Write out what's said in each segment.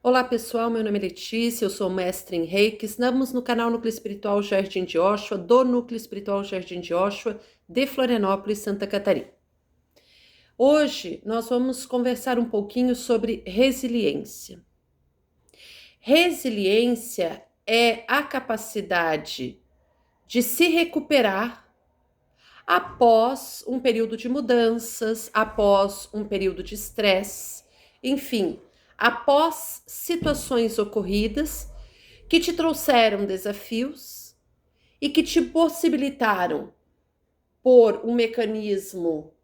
Olá pessoal, meu nome é Letícia, eu sou mestre em Reiki. Estamos no canal Núcleo Espiritual Jardim de Oxua, do Núcleo Espiritual Jardim de Oxua, de Florianópolis, Santa Catarina. Hoje nós vamos conversar um pouquinho sobre resiliência. Resiliência é a capacidade de se recuperar após um período de mudanças, após um período de estresse, enfim, após situações ocorridas que te trouxeram desafios e que te possibilitaram, por um mecanismo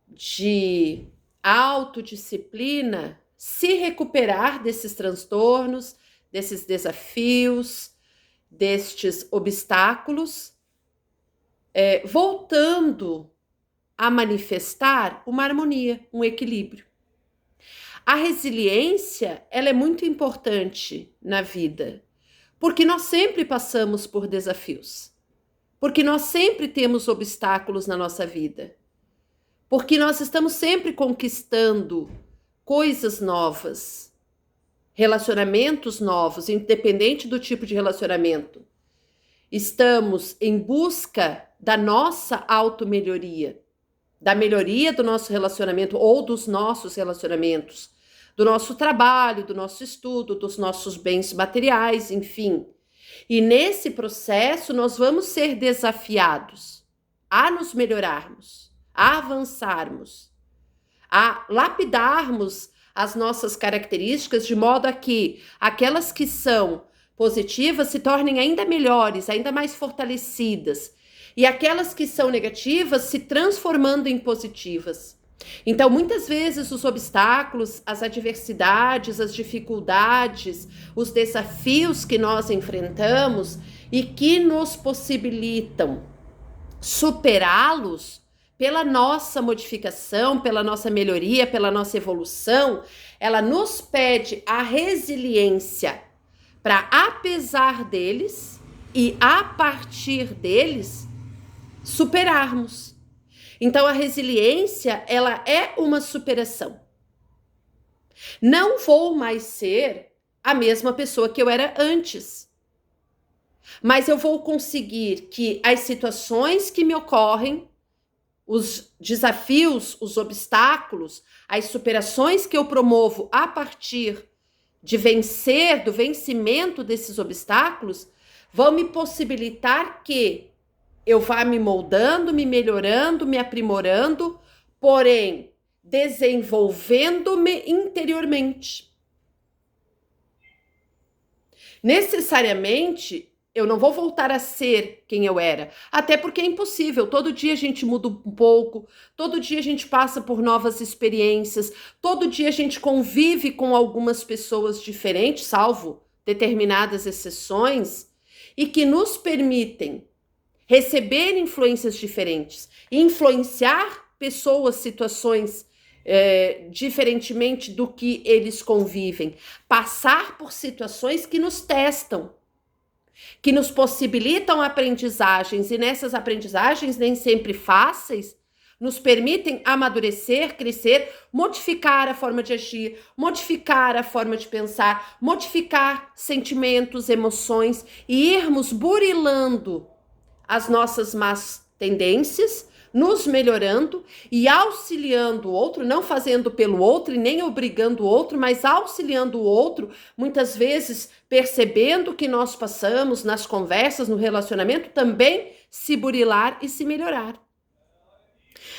de autodisciplina, se recuperar desses transtornos, desses desafios, destes obstáculos, voltando a manifestar uma harmonia, um equilíbrio. A resiliência, ela é muito importante na vida, porque nós sempre passamos por desafios, porque nós sempre temos obstáculos na nossa vida, porque nós estamos sempre conquistando coisas novas, relacionamentos novos, independente do tipo de relacionamento. Estamos em busca da nossa auto-melhoria, da melhoria do nosso relacionamento ou dos nossos relacionamentos, do nosso trabalho, do nosso estudo, dos nossos bens materiais, enfim. E nesse processo nós vamos ser desafiados a nos melhorarmos, a avançarmos, a lapidarmos as nossas características de modo a que aquelas que são positivas se tornem ainda melhores, ainda mais fortalecidas, e aquelas que são negativas se transformando em positivas. Então, muitas vezes os obstáculos, as adversidades, as dificuldades, os desafios que nós enfrentamos e que nos possibilitam superá-los pela nossa modificação, pela nossa melhoria, pela nossa evolução, ela nos pede a resiliência para, apesar deles e a partir deles, superarmos. Então a resiliência, ela é uma superação. Não vou mais ser a mesma pessoa que eu era antes, mas eu vou conseguir que as situações que me ocorrem, os desafios, os obstáculos, as superações que eu promovo a partir de vencer, do vencimento desses obstáculos, vão me possibilitar que eu vá me moldando, me melhorando, me aprimorando, porém desenvolvendo-me interiormente. Necessariamente, eu não vou voltar a ser quem eu era, até porque é impossível. Todo dia a gente muda um pouco, todo dia a gente passa por novas experiências, todo dia a gente convive com algumas pessoas diferentes, salvo determinadas exceções, e que nos permitem receber influências diferentes, influenciar pessoas, situações diferentemente do que eles convivem, passar por situações que nos testam, que nos possibilitam aprendizagens, e nessas aprendizagens nem sempre fáceis, nos permitem amadurecer, crescer, modificar a forma de agir, modificar a forma de pensar, modificar sentimentos, emoções e irmos burilando as nossas más tendências, nos melhorando e auxiliando o outro, não fazendo pelo outro e nem obrigando o outro, mas auxiliando o outro, muitas vezes percebendo que nós passamos nas conversas, no relacionamento, também se burilar e se melhorar.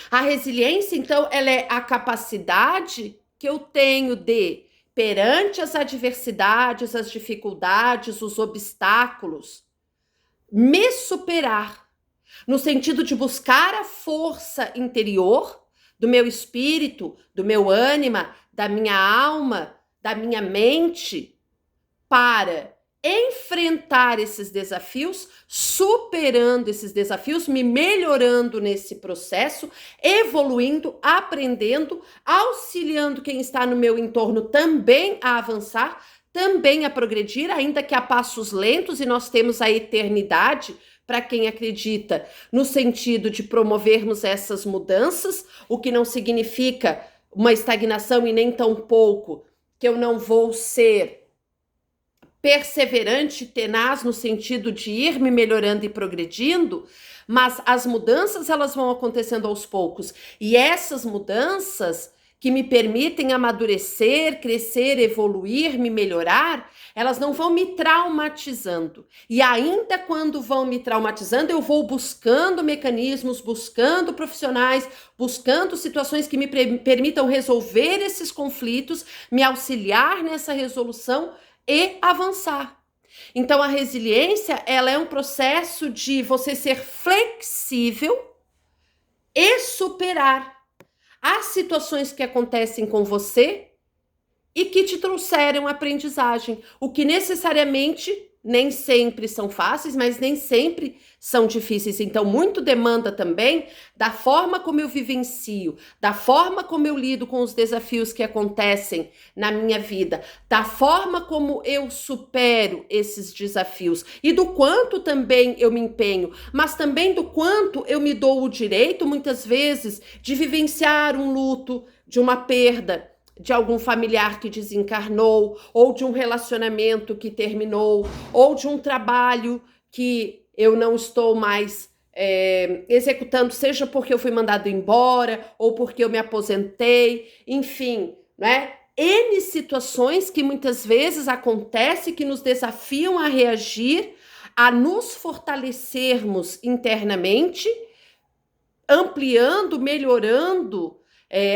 A resiliência, então, ela é a capacidade que eu tenho de, perante as adversidades, as dificuldades, os obstáculos, me superar, no sentido de buscar a força interior do meu espírito, do meu ânima, da minha alma, da minha mente, para enfrentar esses desafios, superando esses desafios, me melhorando nesse processo, evoluindo, aprendendo, auxiliando quem está no meu entorno também a avançar, também a progredir, ainda que a passos lentos, e nós temos a eternidade para quem acredita, no sentido de promovermos essas mudanças, o que não significa uma estagnação e nem tampouco que eu não vou ser perseverante, tenaz no sentido de ir me melhorando e progredindo, mas as mudanças elas vão acontecendo aos poucos. E essas mudanças que me permitem amadurecer, crescer, evoluir, me melhorar, elas não vão me traumatizando. E ainda quando vão me traumatizando, eu vou buscando mecanismos, buscando profissionais, buscando situações que me permitam resolver esses conflitos, me auxiliar nessa resolução e avançar. Então a resiliência, ela é um processo de você ser flexível e superar as situações que acontecem com você e que te trouxeram aprendizagem, o que necessariamente nem sempre são fáceis, mas nem sempre são difíceis. Então, muito demanda também da forma como eu vivencio, da forma como eu lido com os desafios que acontecem na minha vida, da forma como eu supero esses desafios e do quanto também eu me empenho, mas também do quanto eu me dou o direito, muitas vezes, de vivenciar um luto, de uma perda, de algum familiar que desencarnou, ou de um relacionamento que terminou, ou de um trabalho que eu não estou mais executando, seja porque eu fui mandado embora, ou porque eu me aposentei, enfim, né? N situações que muitas vezes acontecem que nos desafiam a reagir, a nos fortalecermos internamente, ampliando, melhorando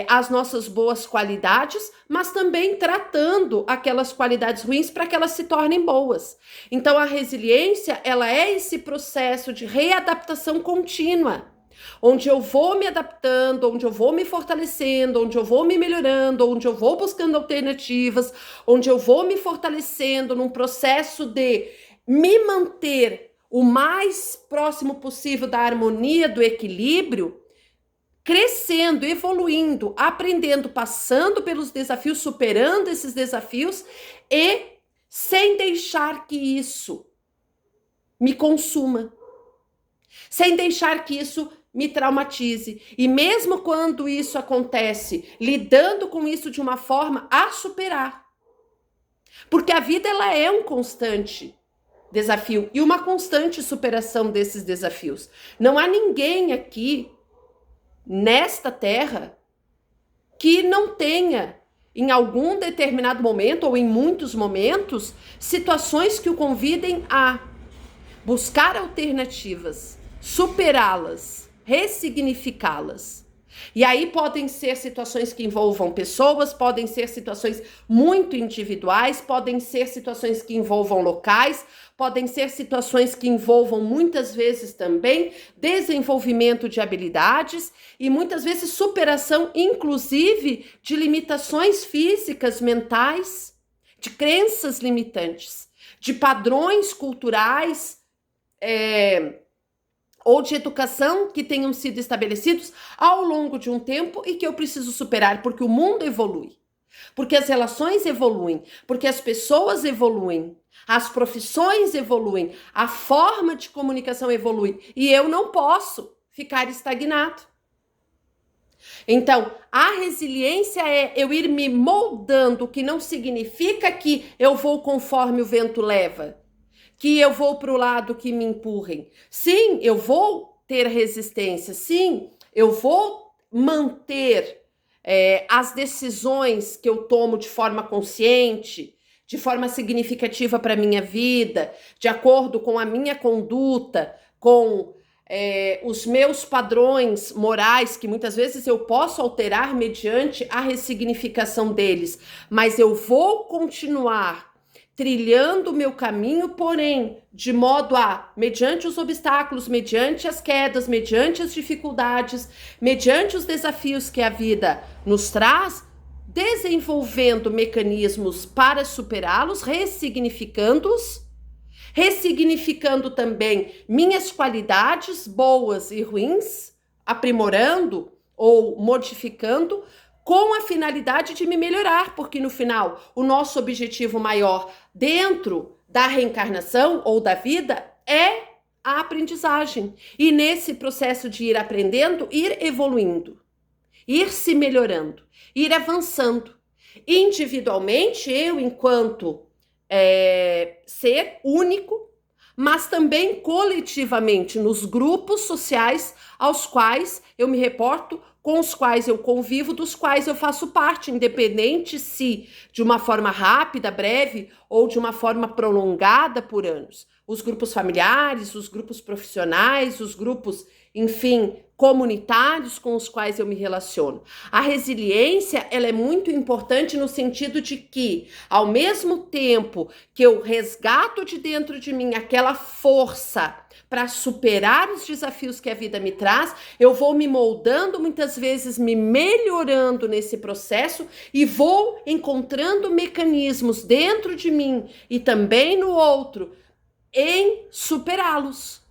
as nossas boas qualidades, mas também tratando aquelas qualidades ruins para que elas se tornem boas. Então a resiliência, ela é esse processo de readaptação contínua, onde eu vou me adaptando, onde eu vou me fortalecendo, onde eu vou me melhorando, onde eu vou buscando alternativas, onde eu vou me fortalecendo num processo de me manter o mais próximo possível da harmonia, do equilíbrio, crescendo, evoluindo, aprendendo, passando pelos desafios, superando esses desafios e sem deixar que isso me consuma, sem deixar que isso me traumatize. E mesmo quando isso acontece, lidando com isso de uma forma a superar. Porque a vida, ela é um constante desafio e uma constante superação desses desafios. Não há ninguém aqui nesta terra que não tenha, em algum determinado momento ou em muitos momentos, situações que o convidem a buscar alternativas, superá-las, ressignificá-las. E aí podem ser situações que envolvam pessoas, podem ser situações muito individuais, podem ser situações que envolvam locais, podem ser situações que envolvam muitas vezes também desenvolvimento de habilidades e muitas vezes superação, inclusive, de limitações físicas, mentais, de crenças limitantes, de padrões culturais, ou de educação que tenham sido estabelecidos ao longo de um tempo e que eu preciso superar, porque o mundo evolui, porque as relações evoluem, porque as pessoas evoluem, as profissões evoluem, a forma de comunicação evolui e eu não posso ficar estagnado. Então, a resiliência é eu ir me moldando, o que não significa que eu vou conforme o vento leva, que eu vou para o lado que me empurrem. Sim, eu vou ter resistência. Sim, eu vou manter as decisões que eu tomo de forma consciente, de forma significativa para a minha vida, de acordo com a minha conduta, com os meus padrões morais, que muitas vezes eu posso alterar mediante a ressignificação deles, mas eu vou continuar trilhando o meu caminho, porém, de modo a, mediante os obstáculos, mediante as quedas, mediante as dificuldades, mediante os desafios que a vida nos traz, desenvolvendo mecanismos para superá-los, ressignificando-os, ressignificando também minhas qualidades boas e ruins, aprimorando ou modificando, com a finalidade de me melhorar, porque no final o nosso objetivo maior dentro da reencarnação ou da vida é a aprendizagem. E nesse processo de ir aprendendo, ir evoluindo, ir se melhorando, ir avançando. individualmente, eu enquanto ser único, mas também coletivamente nos grupos sociais aos quais eu me reporto, com os quais eu convivo, dos quais eu faço parte, independente se de uma forma rápida, breve ou de uma forma prolongada por anos. Os grupos familiares, os grupos profissionais, os grupos, enfim, comunitários com os quais eu me relaciono. A resiliência, ela é muito importante no sentido de que, ao mesmo tempo que eu resgato de dentro de mim aquela força para superar os desafios que a vida me traz, eu vou me moldando, muitas vezes me melhorando nesse processo e vou encontrando mecanismos dentro de mim e também no outro em superá-los,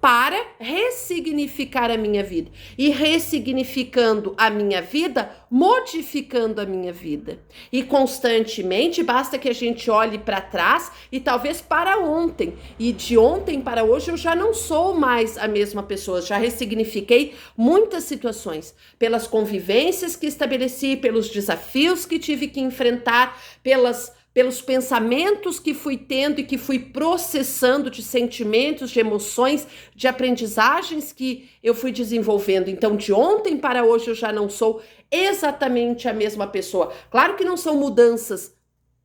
para ressignificar a minha vida. E ressignificando a minha vida, modificando a minha vida. E constantemente, basta que a gente olhe para trás e talvez para ontem. E de ontem para hoje eu já não sou mais a mesma pessoa. Já ressignifiquei muitas situações. Pelas convivências que estabeleci, pelos desafios que tive que enfrentar, pelos pensamentos que fui tendo e que fui processando, de sentimentos, de emoções, de aprendizagens que eu fui desenvolvendo. Então, de ontem para hoje, eu já não sou exatamente a mesma pessoa. Claro que não são mudanças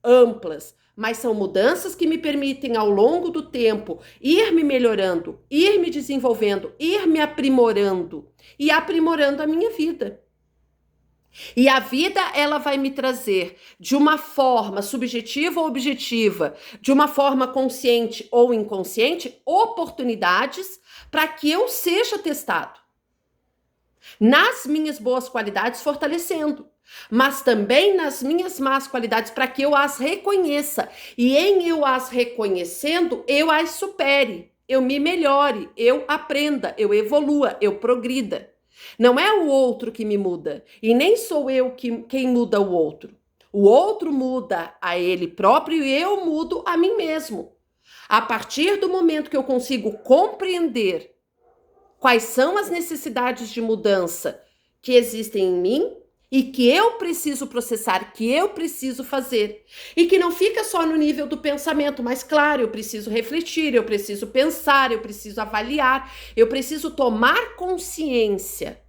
amplas, mas são mudanças que me permitem, ao longo do tempo, ir me melhorando, ir me desenvolvendo, ir me aprimorando e aprimorando a minha vida. E a vida, ela vai me trazer de uma forma subjetiva ou objetiva, de uma forma consciente ou inconsciente, oportunidades para que eu seja testado. Nas minhas boas qualidades, fortalecendo, mas também nas minhas más qualidades, para que eu as reconheça. E em eu as reconhecendo, eu as supere, eu me melhore, eu aprenda, eu evolua, eu progrida. Não é o outro que me muda, e nem sou eu quem muda o outro. O outro muda a ele próprio e eu mudo a mim mesmo. A partir do momento que eu consigo compreender quais são as necessidades de mudança que existem em mim e que eu preciso processar, que eu preciso fazer. E que não fica só no nível do pensamento, mas claro, eu preciso refletir, eu preciso pensar, eu preciso avaliar, eu preciso tomar consciência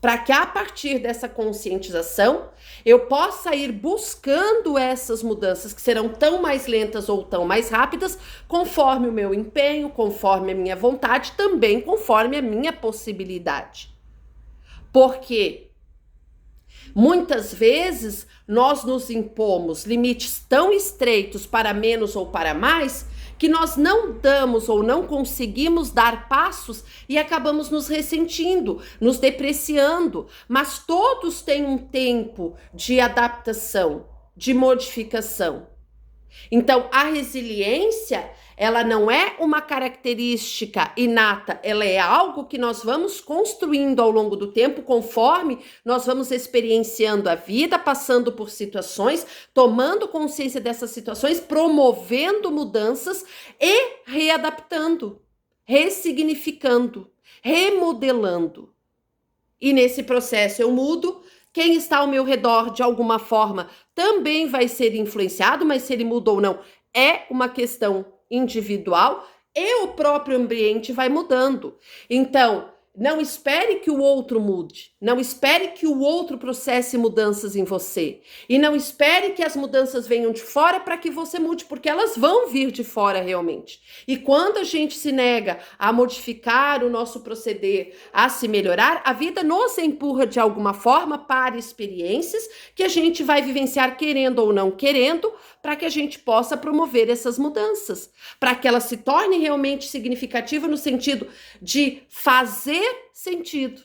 para que a partir dessa conscientização eu possa ir buscando essas mudanças que serão tão mais lentas ou tão mais rápidas, conforme o meu empenho, conforme a minha vontade, também conforme a minha possibilidade. Porque muitas vezes nós nos impomos limites tão estreitos para menos ou para mais, que nós não damos ou não conseguimos dar passos e acabamos nos ressentindo, nos depreciando. Mas todos têm um tempo de adaptação, de modificação. Então, a resiliência, ela não é uma característica inata, ela é algo que nós vamos construindo ao longo do tempo, conforme nós vamos experienciando a vida, passando por situações, tomando consciência dessas situações, promovendo mudanças e readaptando, ressignificando, remodelando. E nesse processo eu mudo. Quem está ao meu redor, de alguma forma, também vai ser influenciado, mas se ele mudou ou não, é uma questão individual e o próprio ambiente vai mudando. Então, não espere que o outro mude, não espere que o outro processe mudanças em você e não espere que as mudanças venham de fora para que você mude, porque elas vão vir de fora realmente. E quando a gente se nega a modificar o nosso proceder, a se melhorar, a vida nos empurra de alguma forma para experiências que a gente vai vivenciar querendo ou não querendo, para que a gente possa promover essas mudanças, para que ela se torne realmente significativa no sentido de fazer sentido,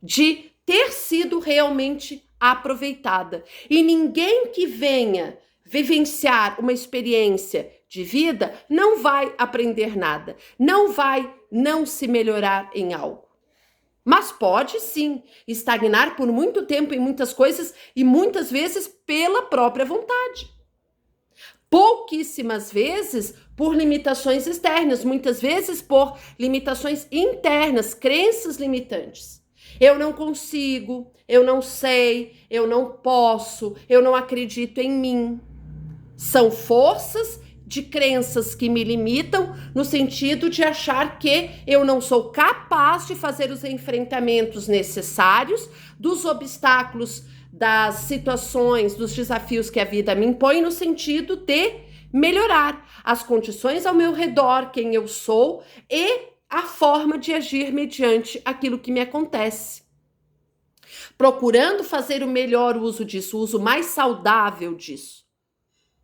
de ter sido realmente aproveitada. E ninguém que venha vivenciar uma experiência de vida não vai aprender nada, não vai não se melhorar em algo. Mas pode sim estagnar por muito tempo em muitas coisas e muitas vezes pela própria vontade. Pouquíssimas vezes por limitações externas, muitas vezes por limitações internas, crenças limitantes. Eu não consigo, eu não sei, eu não posso, eu não acredito em mim. São forças de crenças que me limitam no sentido de achar que eu não sou capaz de fazer os enfrentamentos necessários dos obstáculos, das situações, dos desafios que a vida me impõe, no sentido de melhorar as condições ao meu redor, quem eu sou e a forma de agir mediante aquilo que me acontece. Procurando fazer o melhor uso disso, o uso mais saudável disso,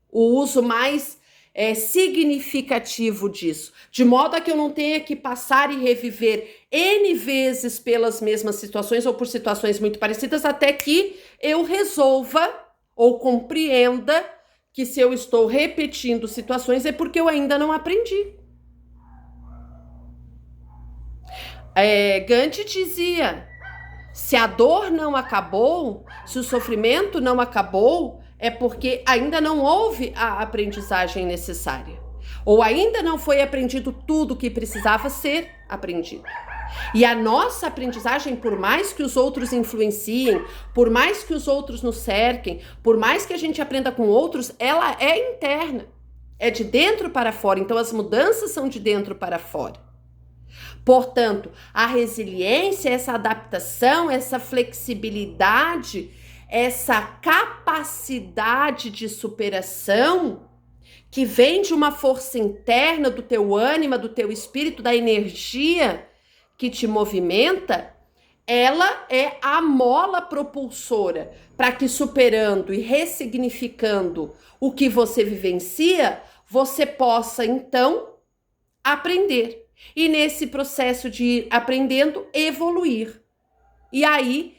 o uso mais significativo disso, de modo a que eu não tenha que passar e reviver N vezes pelas mesmas situações ou por situações muito parecidas, até que eu resolva ou compreenda que se eu estou repetindo situações é porque eu ainda não aprendi. Gandhi dizia: se a dor não acabou, se o sofrimento não acabou, é porque ainda não houve a aprendizagem necessária. Ou ainda não foi aprendido tudo que precisava ser aprendido. E a nossa aprendizagem, por mais que os outros influenciem, por mais que os outros nos cerquem, por mais que a gente aprenda com outros, ela é interna. É de dentro para fora. Então as mudanças são de dentro para fora. Portanto, a resiliência, essa adaptação, essa flexibilidade, essa capacidade de superação que vem de uma força interna do teu ânima, do teu espírito, da energia que te movimenta, ela é a mola propulsora para que, superando e ressignificando o que você vivencia, você possa então aprender. E nesse processo de ir aprendendo, evoluir. E aí,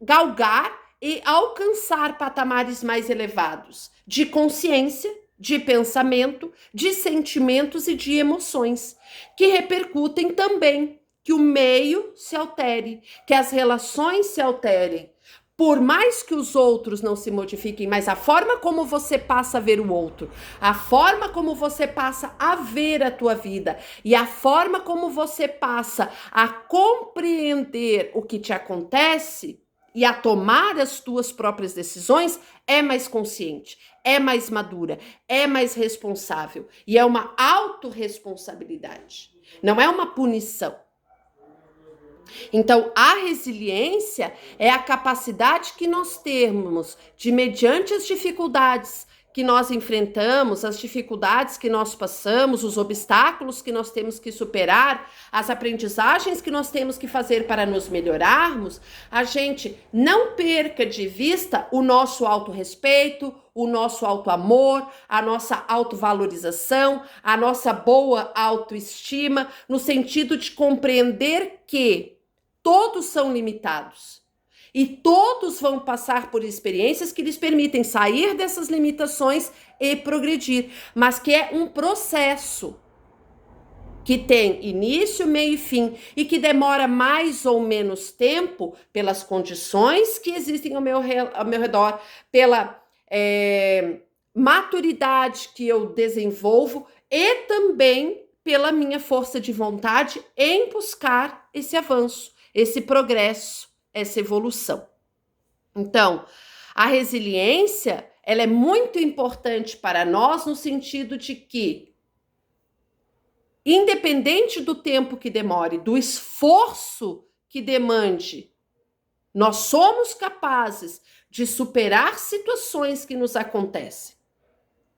galgar e alcançar patamares mais elevados de consciência, de pensamento, de sentimentos e de emoções, que repercutem também que o meio se altere, que as relações se alterem. Por mais que os outros não se modifiquem, mas a forma como você passa a ver o outro, a forma como você passa a ver a tua vida e a forma como você passa a compreender o que te acontece e a tomar as tuas próprias decisões é mais consciente, é mais madura, é mais responsável e é uma autorresponsabilidade, não é uma punição. Então, a resiliência é a capacidade que nós temos de, mediante as dificuldades que nós enfrentamos, as dificuldades que nós passamos, os obstáculos que nós temos que superar, as aprendizagens que nós temos que fazer para nos melhorarmos, a gente não perca de vista o nosso autorrespeito, o nosso autoamor, a nossa autovalorização, a nossa boa autoestima, no sentido de compreender que todos são limitados e todos vão passar por experiências que lhes permitem sair dessas limitações e progredir, mas que é um processo que tem início, meio e fim e que demora mais ou menos tempo pelas condições que existem ao meu redor, pela maturidade que eu desenvolvo e também pela minha força de vontade em buscar esse avanço, esse progresso, essa evolução. Então, a resiliência, ela é muito importante para nós no sentido de que, independente do tempo que demore, do esforço que demande, nós somos capazes de superar situações que nos acontecem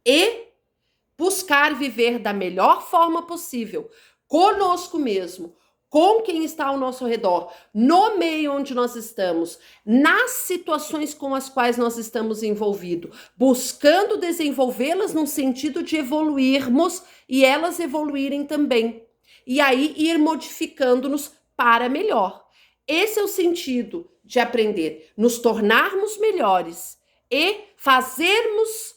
e buscar viver da melhor forma possível, conosco mesmo, com quem está ao nosso redor, no meio onde nós estamos, nas situações com as quais nós estamos envolvidos, buscando desenvolvê-las num sentido de evoluirmos e elas evoluírem também. E aí ir modificando-nos para melhor. Esse é o sentido de aprender, nos tornarmos melhores e fazermos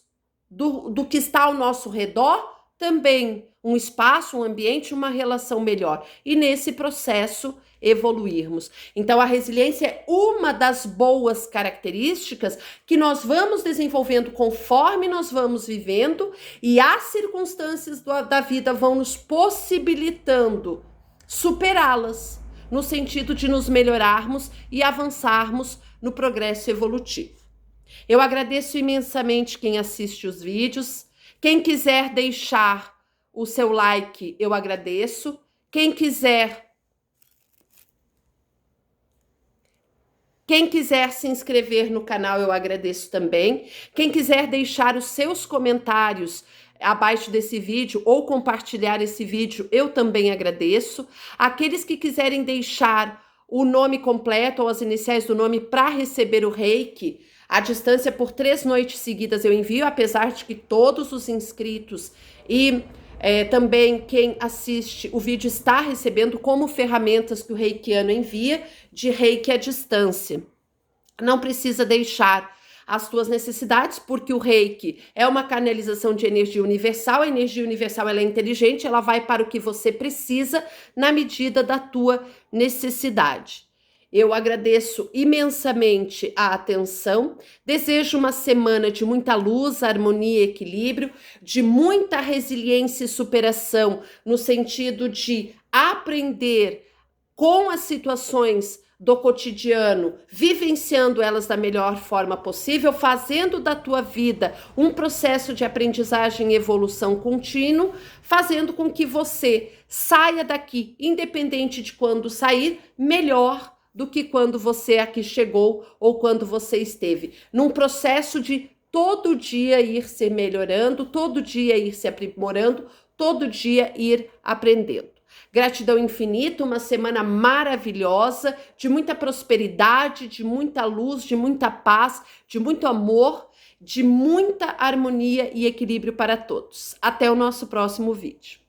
do que está ao nosso redor também um espaço, um ambiente, uma relação melhor. E nesse processo evoluirmos. Então a resiliência é uma das boas características que nós vamos desenvolvendo conforme nós vamos vivendo e as circunstâncias da vida vão nos possibilitando superá-las, no sentido de nos melhorarmos e avançarmos no progresso evolutivo. Eu agradeço imensamente quem assiste os vídeos. Quem quiser deixar o seu like, eu agradeço. Quem quiser se inscrever no canal, eu agradeço também. Quem quiser deixar os seus comentários abaixo desse vídeo ou compartilhar esse vídeo, eu também agradeço. Aqueles que quiserem deixar o nome completo ou as iniciais do nome para receber o reiki, à distância por 3 noites seguidas eu envio, apesar de que todos os inscritos e também quem assiste o vídeo está recebendo como ferramentas que o reikiano envia de reiki à distância. Não precisa deixar as suas necessidades, porque o reiki é uma canalização de energia universal. A energia universal ela é inteligente, ela vai para o que você precisa na medida da tua necessidade. Eu agradeço imensamente a atenção, desejo uma semana de muita luz, harmonia e equilíbrio, de muita resiliência e superação, no sentido de aprender com as situações do cotidiano, vivenciando elas da melhor forma possível, fazendo da tua vida um processo de aprendizagem e evolução contínuo, fazendo com que você saia daqui, independente de quando sair, melhor do que quando você aqui chegou ou quando você esteve. Num processo de todo dia ir se melhorando, todo dia ir se aprimorando, todo dia ir aprendendo. Gratidão infinita, uma semana maravilhosa, de muita prosperidade, de muita luz, de muita paz, de muito amor, de muita harmonia e equilíbrio para todos. Até o nosso próximo vídeo.